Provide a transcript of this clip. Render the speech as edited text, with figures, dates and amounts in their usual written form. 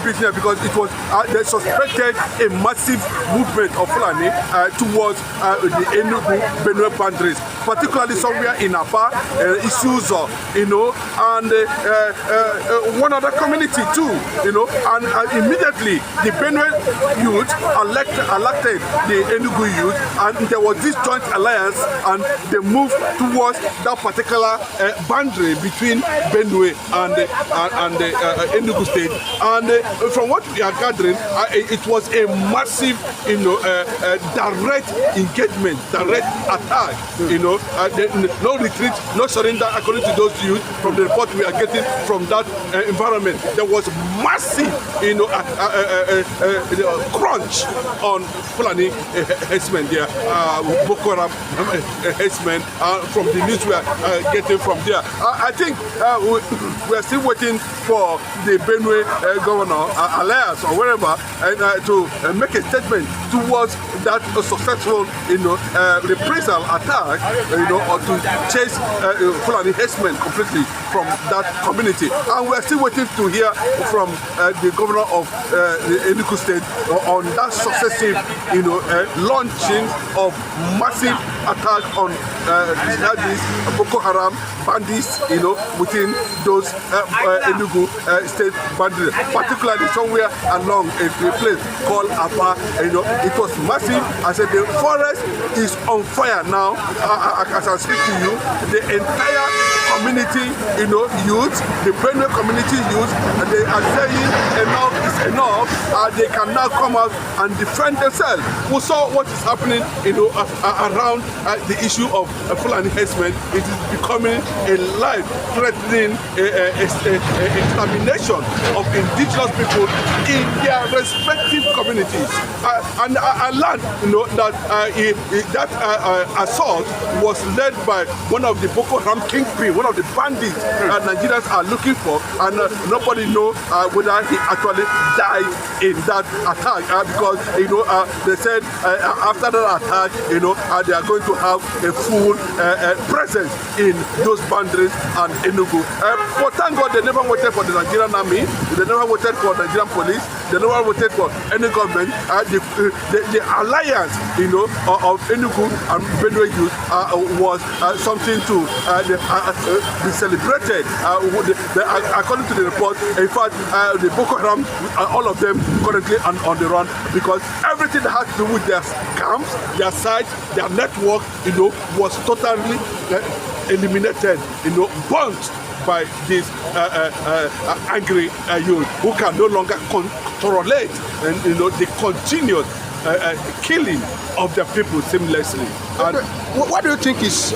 business because it was they suspected a massive movement of Fulani towards the Enugu Benue boundaries, particularly somewhere in Apa, issues, and one other community too, and immediately the Benue youth elected the Enugu youth, and there was this joint alliance, and they moved towards that particular boundary between Benue and Enugu state. And from what we are gathering, it was a massive, direct engagement, direct attack. No retreat, no surrender, according to those youth from the report we are getting from that environment. There was massive, crunch on Fulani herdsmen there, Boko Haram herdsmen, from the news we are getting from there. I think we are still waiting for the Benue governor, Alias or wherever, to make a statement towards that successful, reprisal attack, or to chase Fulani herdsmen completely from that community. And we are still waiting to hear from the governor of the Enugu state on that successive, launching of massive attack on these Boko Haram bandits, within those Enugu state boundaries, particularly somewhere along a place called Apa. It was massive. I said the forest is on fire now. As I speak to you, the entire community, youth, the Benue community youth, they are saying enough is enough. They can now come out and defend themselves. We saw what is happening, around the issue of Fulani herdsmen. It is becoming a life-threatening extermination of indigenous people in their respective communities. And I learned, that assault was led by one of the Boko Haram kingpin, one of the bandits Nigerians are looking for, and nobody knows whether he actually died in that attack, because they said after that attack, they are going to have a full presence in those boundaries and Enugu. But thank God they never waited for the Nigerian army, they never waited for the Nigerian police, they never waited for any government. The alliance, of Enugu and Benue youth was something to be celebrated. According to the report, in fact, the Boko Haram, all of them currently on the run, because everything that had to do with their camps, their sites, their network, was totally eliminated, burnt by this angry youth who can no longer tolerate the continuous killing of their people seamlessly. And what do you think is